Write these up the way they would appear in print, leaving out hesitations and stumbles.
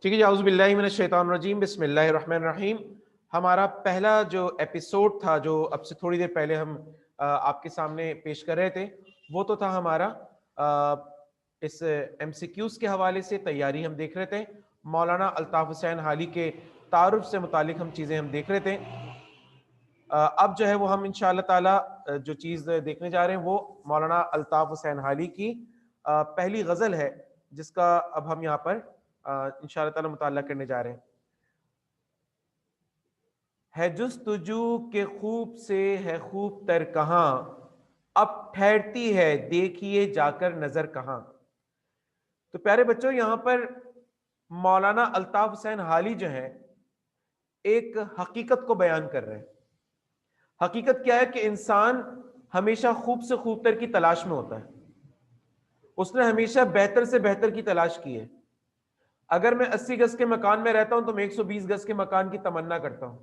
ठीक है जी, औज़ुबिल्लाहि मिनश्शैतानिर्रजीम, बिस्मिल्लाहिर्रहमानिर्रहीम। हमारा पहला जो एपिसोड था, जो अब से थोड़ी देर पहले हम आपके सामने पेश कर रहे थे, वो तो था हमारा इस एमसीक्यूज़ के हवाले से तैयारी हम देख रहे थे। मौलाना अल्ताफ़ हुसैन हाली के तारुफ से मुतालिक हम चीज़ें हम देख रहे थे। अब जो है वो हम इंशाअल्लाह ताला जो चीज़ देखने जा रहे हैं वो मौलाना अल्ताफ़ हुसैन हाली की पहली गज़ल है, जिसका अब हम यहाँ पर इंशाअल्लाह ताला मुताला करने जा रहे हैं। है जुस्तजू के खूब से है खूब तर कहाँ, अब ठहरती है देखिए जाकर नजर कहाँ। तो प्यारे बच्चों, यहाँ पर मौलाना अल्ताफ हुसैन हाली जो है एक हकीकत को बयान कर रहे हैं। हकीकत क्या है कि इंसान हमेशा खूब से खूब तर की तलाश में होता है। उसने हमेशा बेहतर से बेहतर की तलाश की है। अगर मैं 80 गज के मकान में रहता हूं तो मैं 120 गज के मकान की तमन्ना करता हूं।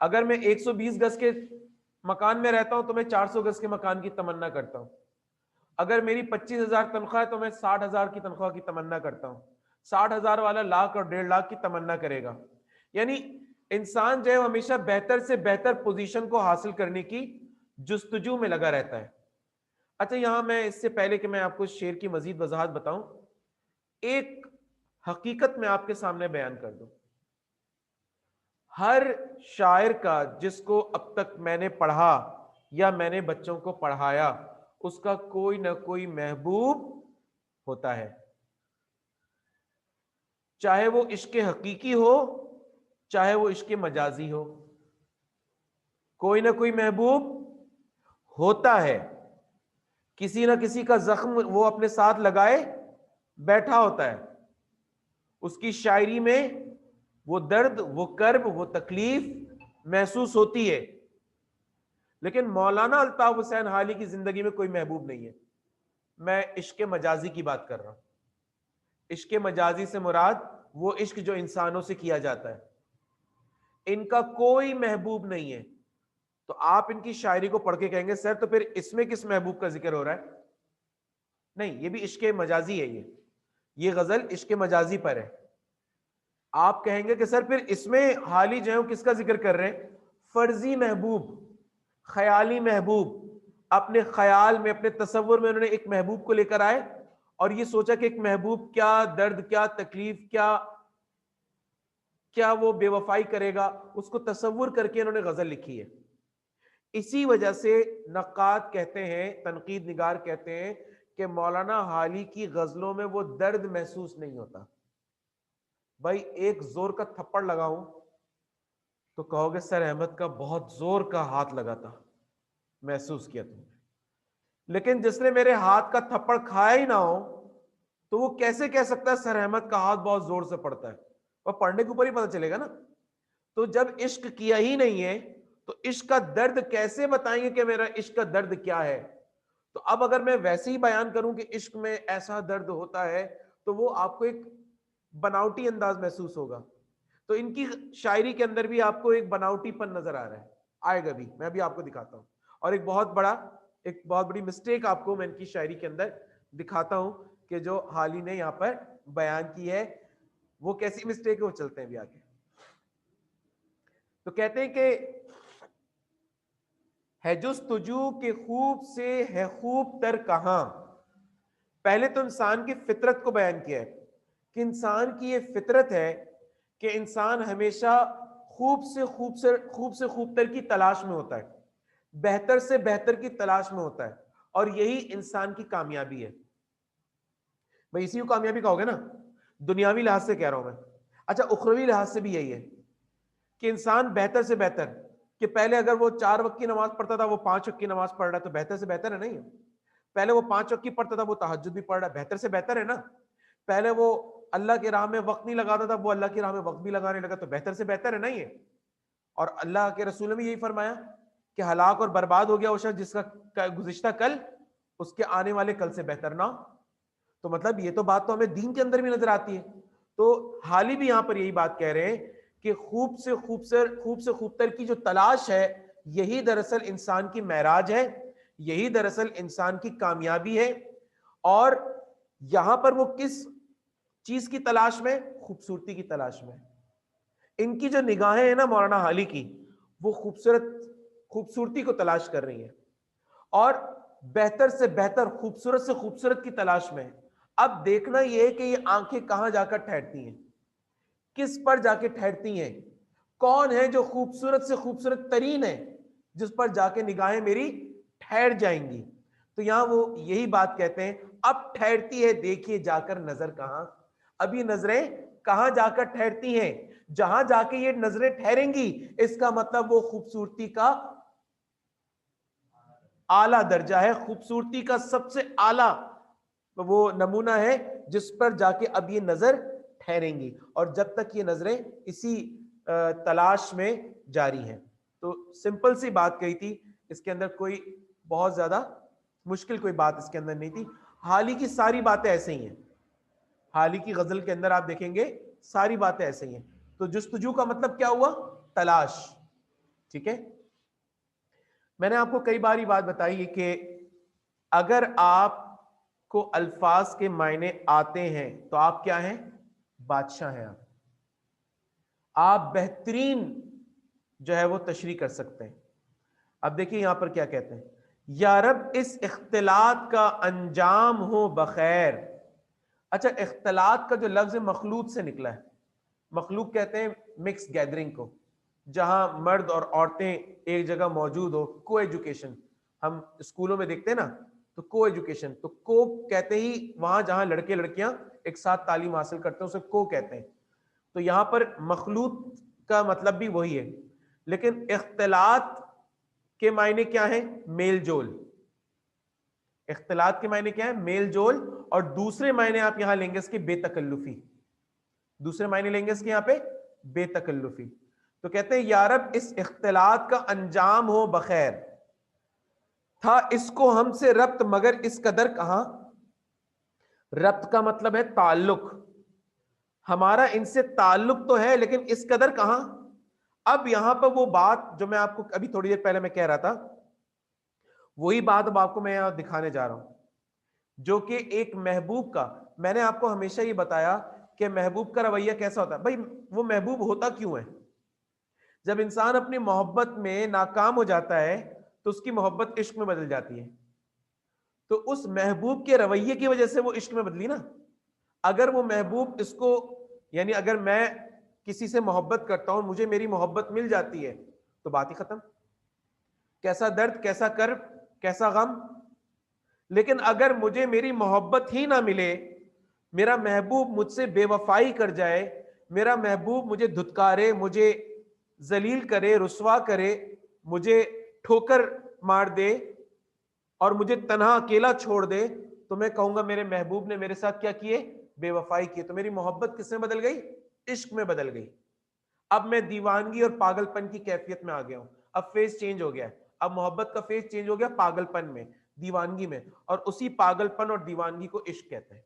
अगर मैं 120 गज के मकान में रहता हूं तो मैं 400 गज के मकान की तमन्ना करता हूं। अगर मेरी 25,000 तनख्वाह है तो मैं 60,000 की तनख्वाह की तमन्ना करता हूं। 60,000 वाला लाख और 1.5 लाख की तमन्ना करेगा। यानी इंसान जो है हमेशा बेहतर से बेहतर पोजीशन को हासिल करने की जुस्तजू में लगा रहता है। अच्छा, यहां मैं इससे पहले कि मैं आपको शेर की मजीद वजाहत बताऊं, एक हकीकत में आपके सामने बयान कर दूं। हर शायर का जिसको अब तक मैंने पढ़ा या मैंने बच्चों को पढ़ाया, उसका कोई ना कोई महबूब होता है। चाहे वो इश्क हकीकी हो, चाहे वो इश्क मजाजी हो, कोई ना कोई महबूब होता है। किसी ना किसी का जख्म वो अपने साथ लगाए बैठा होता है। उसकी शायरी में वो दर्द, वो कर्ब, वो तकलीफ महसूस होती है। लेकिन मौलाना अल्ताफ हुसैन हाली की जिंदगी में कोई महबूब नहीं है। मैं इश्क मजाजी की बात कर रहा हूं। इश्क मजाजी से मुराद वो इश्क जो इंसानों से किया जाता है। इनका कोई महबूब नहीं है। तो आप इनकी शायरी को पढ़ के कहेंगे सर तो फिर इसमें किस महबूब का जिक्र हो रहा है? नहीं, ये भी इश्क मजाजी है। ये गजल इश्क मजाजी पर है। आप कहेंगे कि सर फिर इसमें हाली जो है किसका जिक्र कर रहे हैं? फर्जी महबूब, ख्याली महबूब। अपने ख्याल में, अपने तसव्वुर में उन्होंने एक महबूब को लेकर आए और ये सोचा कि एक महबूब क्या दर्द, क्या तकलीफ, क्या क्या वो बेवफाई करेगा, उसको तसव्वुर करके इन्होंने गजल लिखी है। इसी वजह से नक्काद कहते हैं, तनकीद निगार कहते हैं कि मौलाना हाली की गजलों में वो दर्द महसूस नहीं होता। भाई एक जोर का थप्पड़ लगाऊं तो कहोगे सर अहमद का बहुत जोर का हाथ लगा था, महसूस किया तुमने। लेकिन जिसने मेरे हाथ का थप्पड़ खाया ही ना हो तो वो कैसे कह सकता है सर अहमद का हाथ बहुत जोर से पड़ता है? और पढ़ने के ऊपर ही पता चलेगा ना। तो जब इश्क किया ही नहीं है तो इश्क का दर्द कैसे बताएंगे कि मेरा इश्क का दर्द क्या है? तो अब अगर मैं वैसे ही बयान करूं कि इश्क में ऐसा दर्द होता है तो वो आपको एक बनावटी अंदाज महसूस होगा। तो इनकी शायरी के अंदर भी आपको एक बनावटीपन नजर आ रहा है। आएगा भी, मैं भी आपको दिखाता हूं। और एक बहुत बड़ी मिस्टेक आपको मैं इनकी शायरी के अंदर दिखाता हूं कि जो हाली ने यहां पर बयान की है वो कैसी मिस्टेक है, वो चलते हैं भी आगे। तो कहते हैं कि है जुस्तजू के खूब से है खूब तर कहां। पहले तो इंसान की फितरत को बयान किया है कि इंसान की ये फितरत है कि इंसान हमेशा खूब से खूब तर की तलाश में होता है, बेहतर से बेहतर की तलाश में होता है। और यही इंसान की कामयाबी है। भाई इसी को कामयाबी कहोगे ना, दुनियावी लिहाज से कह रहा हूं मैं। अच्छा, उखरवी लिहाज से भी यही है कि इंसान बेहतर से बेहतर, कि पहले अगर वो 4 वक्त की नमाज पढ़ता था वो 5 वक्त की नमाज पढ़ रहा है तो बेहतर से बेहतर है नहीं है? पहले वो 5 वक्त की पढ़ता था वो तहज्जुद भी पढ़ रहा है, बेहतर से बेहतर है ना? पहले वो अल्लाह की राह में वक्त नहीं लगाता था, वो अल्लाह की राह में वक्त भी लगाने लगा, तो बेहतर से बेहतर है नहीं है? और अल्लाह के रसूल ने भी यही फरमाया कि हलाक और बर्बाद हो गया वो शख्स जिसका गुज़िश्ता कल उसके आने वाले कल से बेहतर ना हो। तो मतलब ये तो बात तो हमें दीन के अंदर भी नजर आती है। तो हाली भी यहां पर यही बात कह रहे हैं कि खूब से खूबतर की जो तलाश है, यही दरअसल इंसान की महराज है, यही दरअसल इंसान की कामयाबी है। और यहां पर वो किस चीज की तलाश में, खूबसूरती की तलाश में। इनकी जो निगाहें हैं ना मौलाना हाली की, वो खूबसूरती को तलाश कर रही हैं और बेहतर से बेहतर, खूबसूरत से खूबसूरत की तलाश में। अब देखना यह है कि ये आंखें कहां जाकर ठहरती हैं, किस पर जाके ठहरती हैं, कौन है जो खूबसूरत से खूबसूरत तरीन है जिस पर जाके निगाहें मेरी ठहर जाएंगी। तो यहां वो यही बात कहते हैं, अब ठहरती है देखिए जाकर नजर कहां। अब ये नजरें कहां जाकर ठहरती हैं, जहां जाके ये नजरें ठहरेंगी, इसका मतलब वो खूबसूरती का आला दर्जा है, खूबसूरती का सबसे आला वो नमूना है जिस पर जाके अब ये नजर ठहरेंगी। और जब तक ये नजरें इसी तलाश में जारी हैं। तो सिंपल सी बात कही थी, इसके अंदर कोई बहुत ज्यादा मुश्किल कोई बात इसके अंदर नहीं थी। हाली की सारी बातें ऐसे ही हैं, हाली की गजल के अंदर आप देखेंगे सारी बातें ऐसे ही हैं। तो जुस्तजू का मतलब क्या हुआ, तलाश। ठीक है, मैंने आपको कई बार ये बात बताई है कि अगर आपको अल्फाज के मायने आते हैं तो आप क्या हैं, बादशाह हैं। आप बेहतरीन जो है वो तशरीह कर सकते हैं। अब देखिए यहां पर क्या कहते हैं, या रब इस इख्तिलात का अंजाम हो बखैर। अच्छा, इख्तिलात का जो लफ्ज मखलूत से निकला है, मखलूक कहते हैं मिक्स गैदरिंग को, जहां मर्द और औरतें एक जगह मौजूद हो, को एजुकेशन। हम स्कूलों में देखते हैं ना, तो को एजुकेशन, तो को कहते ही वहां जहां लड़के लड़कियां एक साथ तालीम हासिल करते हैं उसे को कहते हैं। तो यहां पर मखलूत का मतलब भी वही है, लेकिन इख्तिलात के मायने क्या है, मेल जोल। इख्तिलात के मायने क्या है, मेल जोल। और दूसरे मायने आप यहां लेंगे इसके बेतकल्लुफी, दूसरे मायने लेंगे इसके यहां पे बेतकल्लुफी। तो कहते हैं यारब इस इख्तिलात का अंजाम हो बखैर, था इसको हमसे रब्त मगर इस कदर कहां। रब्त का मतलब है ताल्लुक, हमारा इनसे ताल्लुक तो है लेकिन इस कदर कहां। अब यहां पर वो बात जो मैं आपको अभी थोड़ी देर पहले मैं कह रहा था, वही बात अब आपको मैं यहां दिखाने जा रहा हूं, जो कि एक महबूब का, मैंने आपको हमेशा ये बताया कि महबूब का रवैया कैसा होता है। भाई वो महबूब होता क्यों है, जब इंसान अपनी मोहब्बत में नाकाम हो जाता है तो उसकी मोहब्बत इश्क में बदल जाती है। तो उस महबूब के रवैये की वजह से वो इश्क में बदली ना। अगर वो महबूब इसको, यानी अगर मैं किसी से मोहब्बत करता हूं, मुझे मेरी मोहब्बत मिल जाती है, तो बात ही खत्म। कैसा दर्द, कैसा कर्ब, कैसा गम। लेकिन अगर मुझे मेरी मोहब्बत ही ना मिले, मेरा महबूब मुझसे बेवफाई कर जाए, मेरा महबूब मुझे धुतकारे, मुझे जलील करे, रुसवा करे, मुझे ठोकर मार दे और मुझे तन्हा अकेला छोड़ दे, तो मैं कहूंगा मेरे महबूब ने मेरे साथ क्या किए, बेवफाई की। तो मेरी मोहब्बत किसमें बदल गई, इश्क में बदल गई। अब मैं दीवानगी और पागलपन की कैफियत में आ गया हूं। अब फेज चेंज हो गया, अब मोहब्बत का फेज चेंज हो गया पागलपन में, दीवानगी में, और उसी पागलपन और दीवानगी को इश्क कहते हैं।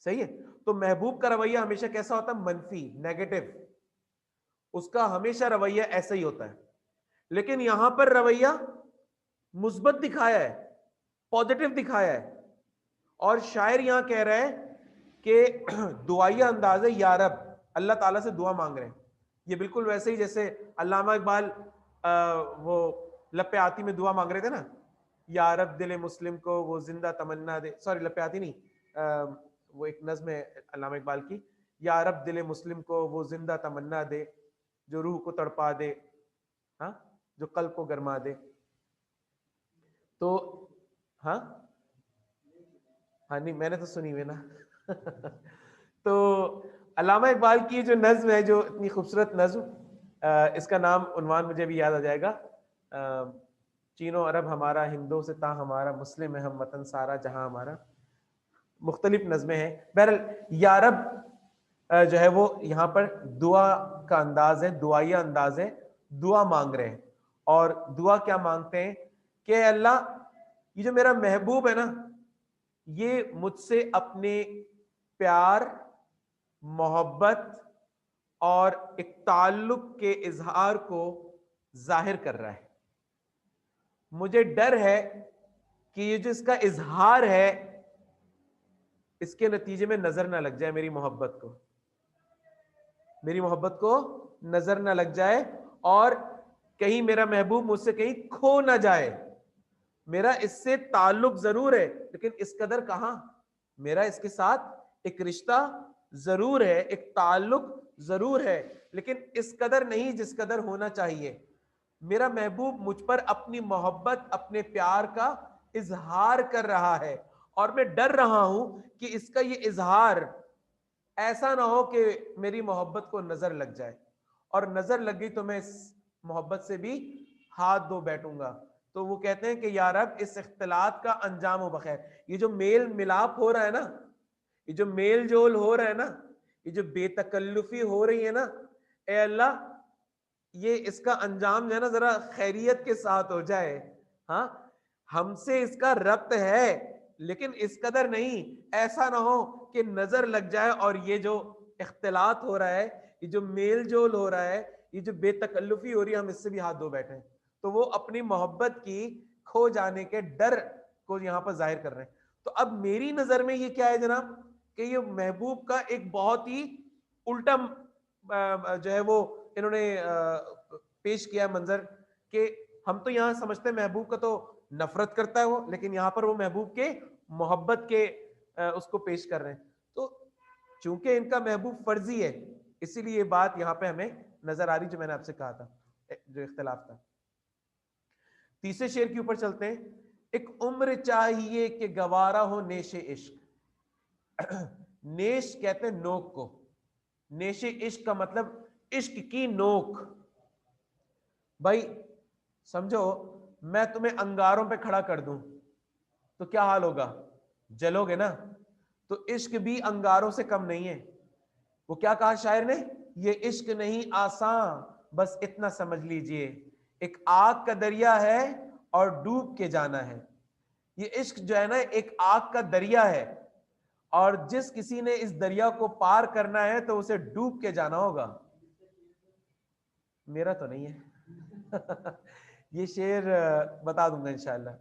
सही है। तो महबूब का रवैया हमेशा कैसा होता है, मनफी, नेगेटिव। उसका हमेशा रवैया ऐसा ही होता है। लेकिन यहां पर रवैया मुस्बत दिखाया है, पॉजिटिव दिखाया है। और शायर यहां कह रहा है कि दुआया अंदाज है, या रब, अल्लाह ताला से दुआ मांग रहे हैं। ये बिल्कुल वैसे ही जैसे अल्लामा इकबाल वो लपे आती में दुआ मांग रहे थे ना, या रब दिल मुस्लिम को वो जिंदा तमन्ना दे, सॉरी लपे आती नहीं, वो एक नज्म है अल्लामा इकबाल की, या रब दिल मुस्लिम को वो जिंदा तमन्ना दे, जो रूह को तड़पा दे, हाँ, जो कल्ब को गरमा दे। तो हाँ, हाँ नहीं मैंने तो सुनी हुई ना। तो अल्लामा इकबाल की जो नज्म है, जो इतनी खूबसूरत नज्म, इसका नाम उन्वान मुझे भी याद आ जाएगा, चीनो अरब हमारा, हिंदों से ता हमारा, मुस्लिम है हम वतन सारा जहां हमारा। मुख्तलिफ नज़में हैं। बहरहाल यारब जो है वो यहाँ पर दुआ का अंदाज है, दुआया अंदाज है, दुआ मांग रहे हैं। और दुआ क्या मांगते हैं कि अल्लाह, ये जो मेरा महबूब है ना, ये मुझसे अपने प्यार, मोहब्बत और एक ताल्लुक के इजहार को जाहिर कर रहा है। मुझे डर है कि ये जो इसका इजहार है, इसके नतीजे में नजर ना लग जाए मेरी मोहब्बत को, मेरी मोहब्बत को नजर ना लग जाए, और कहीं मेरा महबूब मुझसे कहीं खो ना जाए। मेरा इससे ताल्लुक जरूर है, लेकिन इस कदर कहां, मेरा इसके साथ एक रिश्ता जरूर है, एक ताल्लुक जरूर है, लेकिन इस कदर नहीं जिस कदर होना चाहिए। मेरा महबूब मुझ पर अपनी मोहब्बत, अपने प्यार का इजहार कर रहा है, और मैं डर रहा हूं कि इसका ये इजहार ऐसा ना हो कि मेरी मोहब्बत को नजर लग जाए, और नजर लग गई तो मैं इस मोहब्बत से भी हाथ धो बैठूंगा। तो वो कहते हैं कि यार अब इस इख्तिलात का अंजाम हो बखैर। ये जो मेल मिलाप हो रहा है ना, ये जो मेल जोल हो रहा है ना, ये जो बेतकल्लुफी हो रही है ना, ए अल्लाह ये इसका अंजाम जो है ना जरा खैरियत के साथ हो जाए। हाँ, हमसे इसका रब्त है लेकिन इस कदर नहीं, ऐसा ना हो कि नजर लग जाए और ये जो इख्तिलात हो रहा है, ये जो मेल जोल हो रहा है, ये जो बेतकल्लुफी हो रही है, हम इससे भी हाथ धो बैठे। तो वो अपनी मोहब्बत की खो जाने के डर को यहाँ पर जाहिर कर रहे हैं। तो अब मेरी नजर में ये क्या है जनाब, कि ये महबूब का एक बहुत ही उल्टा जो है वो इन्होंने पेश किया मंजर, कि हम तो यहां समझते हैं महबूब का तो नफरत करता है वो, लेकिन यहां पर वो महबूब के मोहब्बत के उसको पेश कर रहे हैं। तो चूंकि इनका महबूब फर्जी है, इसीलिए ये बात यहां पे हमें नजर आ रही, जो मैंने आपसे कहा था, जो इख्तिलाफ था। तीसरे शेर के ऊपर चलते हैं। एक उम्र चाहिए कि गवारा हो नेशे इश्क। नेश कहते हैं नोक को, नेशे इश्क का मतलब इश्क की नोक। भाई समझो, मैं तुम्हें अंगारों पे खड़ा कर दूं तो क्या हाल होगा, जलोगे ना। तो इश्क भी अंगारों से कम नहीं है। वो क्या कहा शायर ने, ये इश्क नहीं आसान, बस इतना समझ लीजिए, एक आग का दरिया है और डूब के जाना है। ये इश्क जो है ना एक आग का दरिया है, और जिस किसी ने इस दरिया को पार करना है तो उसे डूब के जाना होगा। मेरा तो नहीं है। ये शेर बता दूंगा इंशाल्लाह,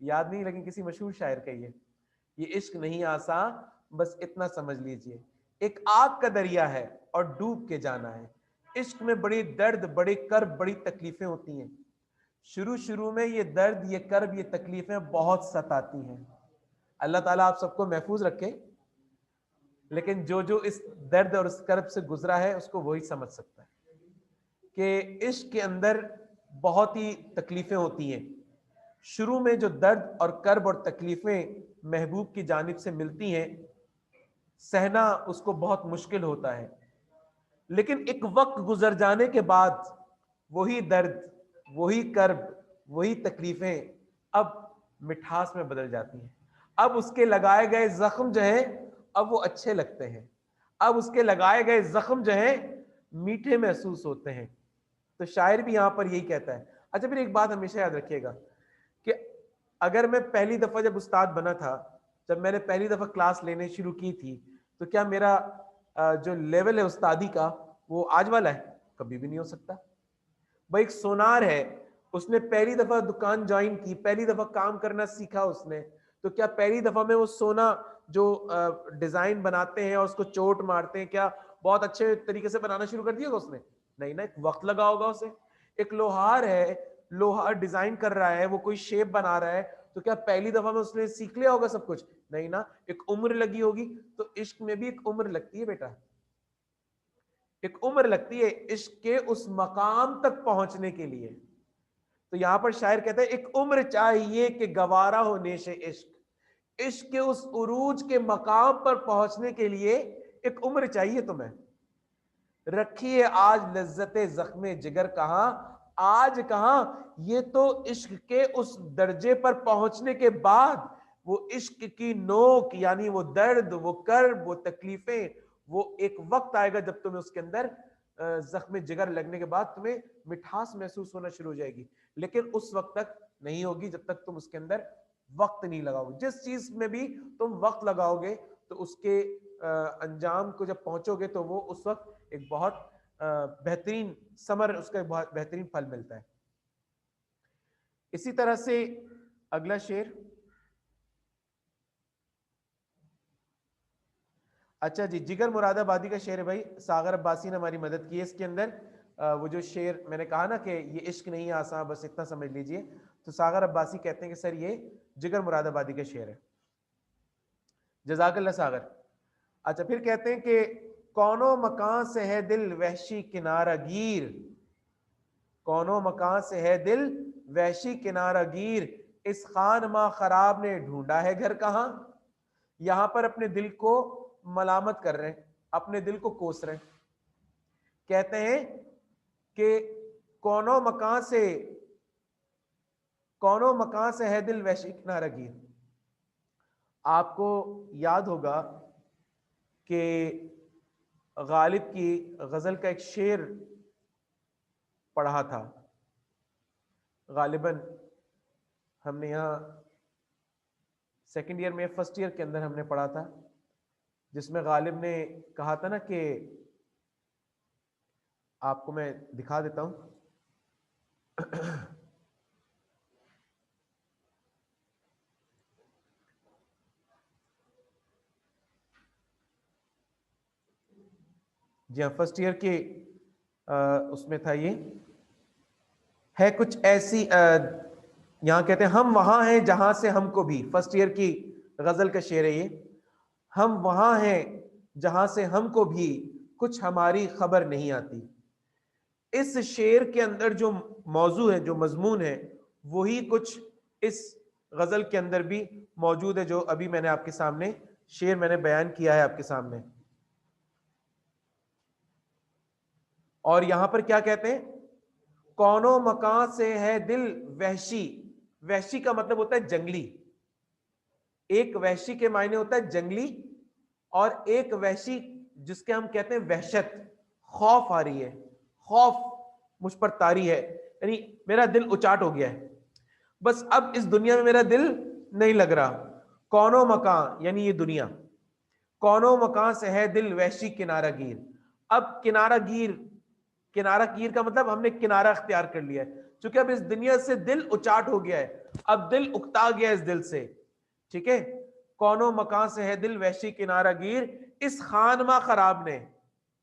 याद नहीं, लेकिन किसी मशहूर शायर का ये इश्क नहीं आसान, बस इतना समझ लीजिए, एक आग का दरिया है और डूब के जाना है। इश्क में बड़ी दर्द, बड़ी कर्ब, बड़ी तकलीफें होती हैं। शुरू शुरू में ये दर्द, ये कर्ब, ये तकलीफें बहुत सताती हैं। अल्लाह ताला आप सबको महफूज रखे, लेकिन जो जो इस दर्द और इस कर्ब से गुजरा है उसको वही समझ सकता है कि इश्क के अंदर बहुत ही तकलीफें होती हैं। शुरू में जो दर्द और कर्ब और तकलीफें महबूब की जानिब से मिलती हैं, सहना उसको बहुत मुश्किल होता है, लेकिन एक वक्त गुजर जाने के बाद वही दर्द, वही कर्ब, वही तकलीफें अब मिठास में बदल जाती हैं। अब उसके लगाए गए जख्म जो है अब वो अच्छे लगते हैं, अब उसके लगाए गए जख्म जो है मीठे महसूस होते हैं। तो शायर भी यहां पर यही कहता है। अच्छा, फिर एक बात हमेशा याद रखिएगा कि अगर मैं पहली दफा जब उस्ताद बना था, जब मैंने पहली दफा क्लास लेने शुरू की थी, तो क्या मेरा जो लेवल है उस्तादी का वो आज वाला है? कभी भी नहीं हो सकता। भाई एक सोनार है, उसने पहली दफा दुकान ज्वाइन की, पहली दफा काम करना सीखा उसने, तो क्या पहली दफा में वो सोना जो डिजाइन बनाते हैं और उसको चोट मारते हैं, क्या बहुत अच्छे तरीके से बनाना शुरू कर दिया उसने? नहीं ना, एक वक्त लगा होगा उसे। एक लोहार है, लोहा डिजाइन कर रहा है, वो कोई शेप बना रहा है, तो क्या पहली दफा में उसने सीख लिया होगा सब कुछ? नहीं ना, एक उम्र लगी होगी। तो इश्क में भी एक उम्र लगती है बेटा, एक उम्र लगती है इश्क के उस मकाम तक पहुंचने के लिए। तो यहां पर शायर कहता है एक उम्र चाहिए कि गवारा हो नेशे इश्क। इश्क के उस उरूज के मकाम पर पहुंचने के लिए एक उम्र चाहिए तुम्हें। रखिए आज लज्जते जख्मे जिगर कहां, आज कहां, ये तो इश्क के उस दर्जे पर पहुंचने के बाद वो इश्क की नोक, यानी वो दर्द, वो कर्ब, वो तकलीफें, वो एक वक्त आएगा जब तुम्हें उसके अंदर जख्म जिगर लगने के बाद तुम्हें मिठास महसूस होना शुरू हो जाएगी। लेकिन उस वक्त तक नहीं होगी जब तक तुम उसके अंदर वक्त नहीं लगाओगे। जिस चीज में भी तुम वक्त लगाओगे तो उसके अंजाम को जब पहुंचोगे तो वो उस वक्त एक बहुत बेहतरीन समर, उसका एक बहुत बेहतरीन फल मिलता है। इसी तरह से अगला शेर, अच्छा जी, जिगर मुरादाबादी का शेर है भाई, सागर अब्बासी ने हमारी मदद की है इसके अंदर। वो जो शेर मैंने कहा ना कि ये इश्क नहीं है आसान, बस इतना समझ लीजिए, तो सागर अब्बासी कहते हैं कि सर ये जिगर मुरादाबादी का शेर है। जजाकल्ला सागर। अच्छा, फिर कहते हैं कि कौनो मकान से है दिल वहशी किनारा गिर, कौनो मकान से है दिल वहशी किनारा गिर, इस खान माँ खराब ने ढूंढा है घर कहाँ। यहां पर अपने दिल को मलामत कर रहे हैं, अपने दिल को कोस रहे हैं। कहते हैं कि कौनो मकान से है दिल वहशी किनारा गिर। आपको याद होगा कि गालिब की गजल का एक शेर पढ़ा था, गालिबन हमने यहाँ सेकंड ईयर में, फर्स्ट ईयर के अंदर हमने पढ़ा था, जिसमें गालिब ने कहा था ना कि, आपको मैं दिखा देता हूं। जी हाँ, फर्स्ट ईयर के उसमें था, ये है कुछ ऐसी यहाँ कहते हैं हम वहां हैं जहां से हमको भी, फर्स्ट ईयर की गजल का शेर है ये, हम वहां हैं जहां से हमको भी कुछ हमारी खबर नहीं आती। इस शेर के अंदर जो मौजू है, जो मजमून है, वही कुछ इस गजल के अंदर भी मौजूद है, जो अभी मैंने आपके सामने शेर मैंने बयान किया है आपके सामने। और यहां पर क्या कहते हैं, कौनो मकान से है दिल वहशी, वहशी का मतलब होता है जंगली, एक वहशी के मायने होता है जंगली, और एक वहशी जिसके हम कहते हैं वहशत, खौफ आ रही है, खौफ मुझ पर तारी है, यानी मेरा दिल उचाट हो गया है, बस अब इस दुनिया में मेरा दिल नहीं लग रहा। कौनो मकान यानी ये दुनिया, कौनो मकान से है दिल वहशी किनारा गिर। अब किनारा गिर, किनारा गिर का मतलब हमने किनारा अख्तियार कर लिया है, क्योंकि अब इस दुनिया से दिल उचाट हो गया है, अब दिल उकता गया इस दिल से, ठीक है। कौनो मकान से है दिल वहशी किनारा गिर, इस खानमा खराब ने,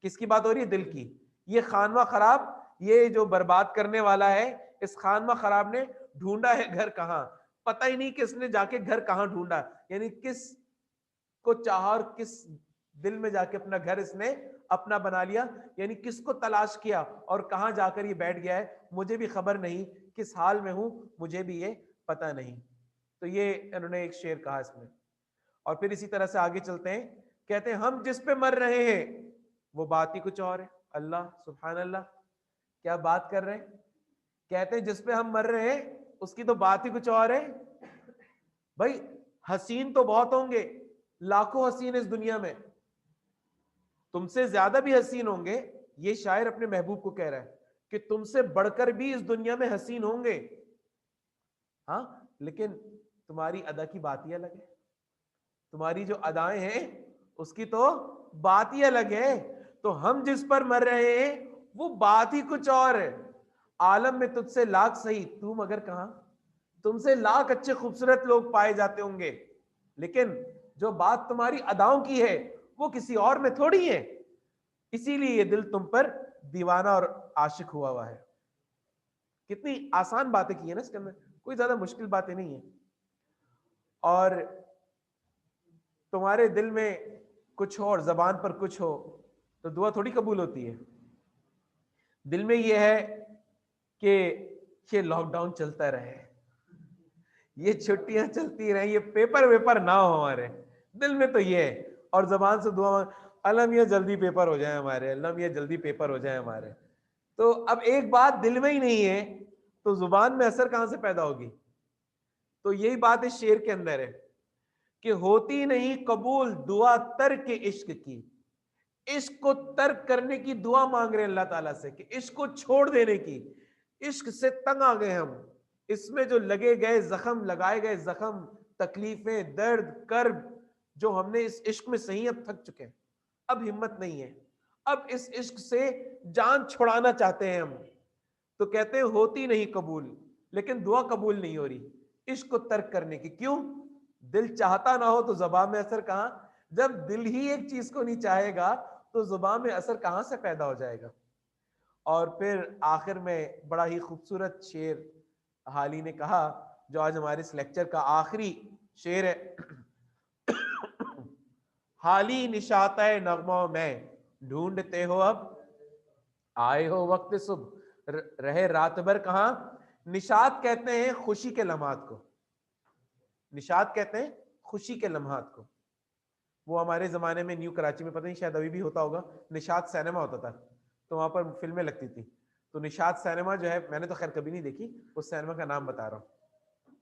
किसकी बात हो रही है, दिल की, ये खानमा खराब, ये जो बर्बाद करने वाला है, इस खानमा खराब ने ढूंढा है घर कहां, पता ही नहीं किसने जाके घर कहां ढूंढा, यानी किस को चाहा और किस दिल में जाके अपना घर इसने अपना बना लिया, यानी किसको तलाश किया और कहां जाकर ये बैठ गया है, मुझे भी खबर नहीं, किस हाल में हूं मुझे भी ये पता नहीं। तो ये इन्होंने एक शेर कहा इसमें। और फिर इसी तरह से आगे चलते हैं, कहते हैं हम जिस पे मर रहे हैं वो बात ही कुछ और है। अल्लाह सुभान अल्लाह, क्या बात कर रहे हैं, कहते हैं जिस पे हम मर रहे हैं उसकी तो बात ही कुछ और है। भाई हसीन तो बहुत होंगे, लाखों हसीन इस दुनिया में, तुमसे ज्यादा भी हसीन होंगे, ये शायर अपने महबूब को कह रहा है कि तुमसे बढ़कर भी इस दुनिया में हसीन होंगे, हाँ, लेकिन तुम्हारी अदा की बात ही अलग है, तुम्हारी जो अदाएं हैं उसकी तो बात ही अलग है। तो हम जिस पर मर रहे हैं वो बात ही कुछ और है। आलम में तुझसे लाख सही तू मगर कहां, तुमसे लाख अच्छे खूबसूरत लोग पाए जाते होंगे, लेकिन जो बात तुम्हारी अदाओं की है वो किसी और में थोड़ी है, इसीलिए ये दिल तुम पर दीवाना और आशिक हुआ है। कितनी आसान बातें की है ना इसके अंदर, कोई ज्यादा मुश्किल बातें नहीं है। और तुम्हारे दिल में कुछ हो और जबान पर कुछ हो तो दुआ थोड़ी कबूल होती है। दिल में यह है कि ये लॉकडाउन चलता रहे, ये छुट्टियां चलती रहे, ये पेपर वेपर ना हो हमारे, दिल में तो ये है। और जबान से दुआ, अल्लाह मियां जल्दी पेपर हो जाए हमारे, अल्लाह मियां जल्दी पेपर हो जाए हमारे। तो अब एक बात दिल में ही नहीं है तो जुबान में असर कहां से पैदा होगी। तो यही बात इस शेर के अंदर है कि होती नहीं कबूल दुआ तर्क इश्क की, इश्क को तर्क करने की दुआ मांग रहे हैं अल्लाह ताला से कि इश्क को छोड़ देने की, इश्क से तंग आ गए हम, इसमें जो लगे गए जख्म, लगाए गए जख्म, तकलीफें, दर्द, कर्ब जो हमने इस इश्क में सही, अब थक चुके हैं, अब हिम्मत नहीं है, अब इस इश्क से जान छुड़ाना चाहते हैं हम। तो कहते हैं होती नहीं कबूल, लेकिन दुआ कबूल नहीं हो रही इश्क को तर्क करने की। क्यों? दिल चाहता ना हो तो जबान में असर कहां, जब दिल ही एक चीज को नहीं चाहेगा तो जुबान में असर कहां से पैदा हो जाएगा। और फिर आखिर में बड़ा ही खूबसूरत शेर हाली ने कहा, जो आज हमारे इस लेक्चर का आखिरी शेर है। हाली निशाता नगमों में ढूंढते हो अब आए हो वक्त सुबह, रहे रात भर कहां। निशात कहते हैं खुशी के लम्हात को, निशात कहते हैं खुशी के लम्हात को। वो हमारे जमाने में न्यू कराची में, पता नहीं शायद अभी भी होता होगा, निशात सिनेमा होता था, तो वहां पर फिल्में लगती थी। तो निशात सिनेमा जो है, मैंने तो खैर कभी नहीं देखी, उस सिनेमा का नाम बता रहा हूं।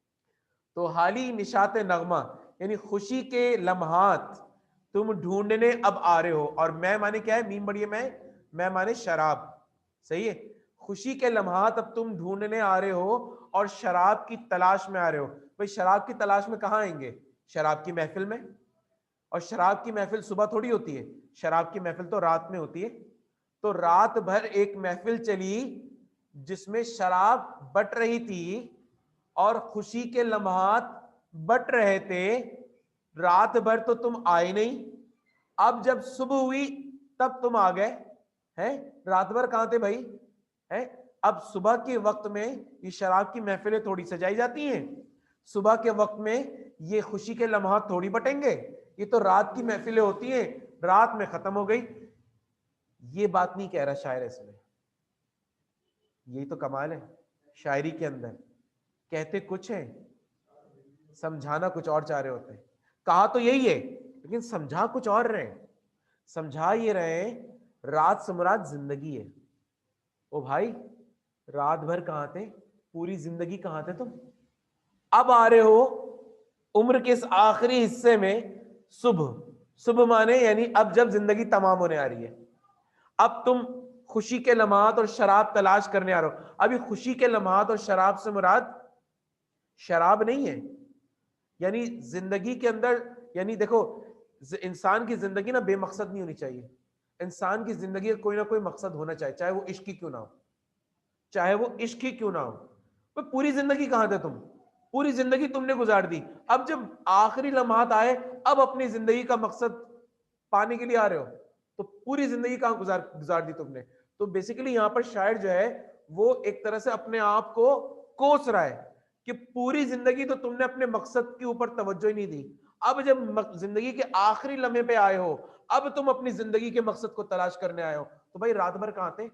तो हाली निशात नगमा यानी खुशी के लम्हात तुम ढूंढने अब आ रहे हो। और मैं माने क्या है, मीम बढ़िए मैं माने शराब, सही है। खुशी के लम्हात अब तुम ढूंढने आ रहे हो और शराब की तलाश में आ रहे हो। भाई शराब की तलाश में कहाँ आएंगे, शराब की महफिल में। और शराब की महफिल सुबह थोड़ी होती है, शराब की महफिल तो रात में होती है। तो रात भर एक महफिल चली जिसमें शराब बट रही थी और खुशी के लम्हात बट रहे थे। रात भर तो तुम आए नहीं, अब जब सुबह हुई तब तुम आ गए हैं। रात भर कहां थे भाई, है। अब सुबह के वक्त में ये शराब की महफिलें थोड़ी सजाई जाती हैं, सुबह के वक्त में ये खुशी के लम्हात थोड़ी बटेंगे, ये तो रात की महफिलें होती हैं, रात में खत्म हो गई। ये बात नहीं कह रहा शायर इसमें, यही तो कमाल है शायरी के अंदर। कहते कुछ है, समझाना कुछ और चाह रहे होते हैं। कहा तो यही है लेकिन समझा कुछ और रहे। समझा ये रहे रात से मुराद जिंदगी है। ओ भाई रात भर कहां थे, पूरी जिंदगी कहां थे तुम। अब आ रहे हो उम्र के इस आखिरी हिस्से में, सुबह, सुबह माने यानी अब जब जिंदगी तमाम होने आ रही है। अब तुम खुशी के लम्हात और शराब तलाश करने आ रहे हो। अभी खुशी के लम्हात और शराब से मुराद शराब नहीं है, यानी जिंदगी के अंदर, यानी देखो इंसान की जिंदगी ना बेमकसद नहीं होनी चाहिए। इंसान की जिंदगी का कोई ना कोई मकसद होना चाहिए, चाहे वो इश्क ही क्यों ना हो, चाहे वो इश्क ही क्यों ना हो। तो पूरी जिंदगी कहां थे तुम, पूरी जिंदगी तुमने गुजार दी, अब जब आखिरी लम्हात आए अब अपनी जिंदगी का मकसद पाने के लिए आ रहे हो, तो पूरी जिंदगी कहां गुजार गुजार दी तुमने। तो बेसिकली यहां पर शायर जो है वो एक तरह से अपने आप को कोस रहा है कि पूरी जिंदगी तो तुमने अपने मकसद के ऊपर तवज्जो ही नहीं दी, अब जब जिंदगी के आखिरी लम्हे पे आए हो अब तुम अपनी जिंदगी के मकसद को तलाश करने आए हो। तो भाई रात भर कहां थे,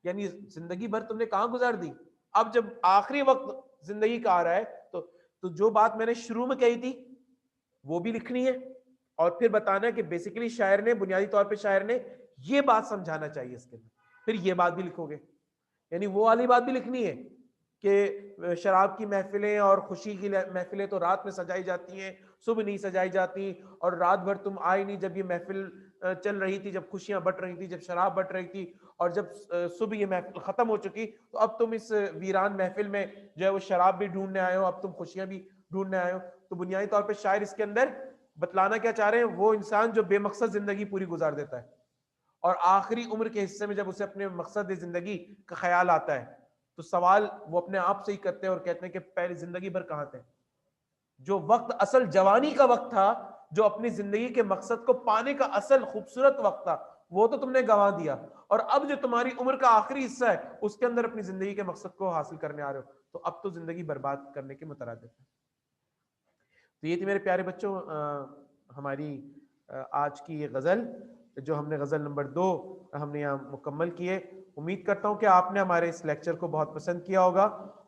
यानी जिंदगी भर तुमने कहां गुजार दी, अब जब आखिरी वक्त जिंदगी का आ रहा है तो जो बात मैंने शुरू में कही थी वो भी लिखनी है और फिर बताना है कि बेसिकली शायर ने, बुनियादी तौर पे शायर ने ये बात समझाना चाहिए इसके अंदर, फिर ये बात भी लिखोगे, यानी वो वाली बात भी लिखनी है कि शराब की महफिलें और खुशी की महफिलें तो रात में सजाई जाती हैं, सुबह नहीं सजाई जाती। और रात भर तुम आए नहीं जब ये महफिल चल रही थी, जब खुशियां बट रही थी, जब शराब बट रही थी, और जब सुबह ये महफिल खत्म हो चुकी तो अब तुम इस वीरान महफिल में जो है वो शराब भी ढूंढने आए हो, अब तुम खुशियां भी ढूंढने आए हो। तो बुनियादी तौर पर शायर इसके अंदर बतलाना क्या चाह रहे हैं, वो इंसान जो बेमकसद जिंदगी पूरी गुजार देता है और आखिरी उम्र के हिस्से में जब उसे अपने मकसद जिंदगी का ख्याल आता है तो सवाल वो अपने आप से ही करते हैं और कहते हैं कि पहले जिंदगी भर कहां थे, जो वक्त असल जवानी का वक्त था, जो अपनी जिंदगी के मकसद को पाने का असल खूबसूरत वक्त था, वो तो तुमने गंवा दिया। और अब जो तुम्हारी उम्र का आखिरी हिस्सा है उसके अंदर अपनी जिंदगी के मकसद को हासिल करने आ रहे हो, तो अब तो जिंदगी बर्बाद करने के मुतरादिफ है। तो ये थी मेरे प्यारे बच्चों हमारी आज की ये गज़ल, जो हमने गज़ल नंबर 2 हमने यहाँ मुकम्मल किए। उम्मीद करता हूँ कि आपने हमारे इस लेक्चर को बहुत पसंद किया होगा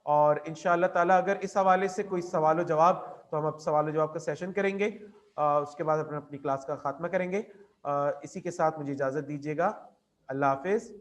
और इंशाअल्लाह ताला अगर इस हवाले से कोई सवाल जवाब, तो हम अब सवाल जवाब का सेशन करेंगे, उसके बाद अपनी क्लास का खात्मा करेंगे। इसी के साथ मुझे इजाज़त दीजिएगा। अल्लाह हाफिज़।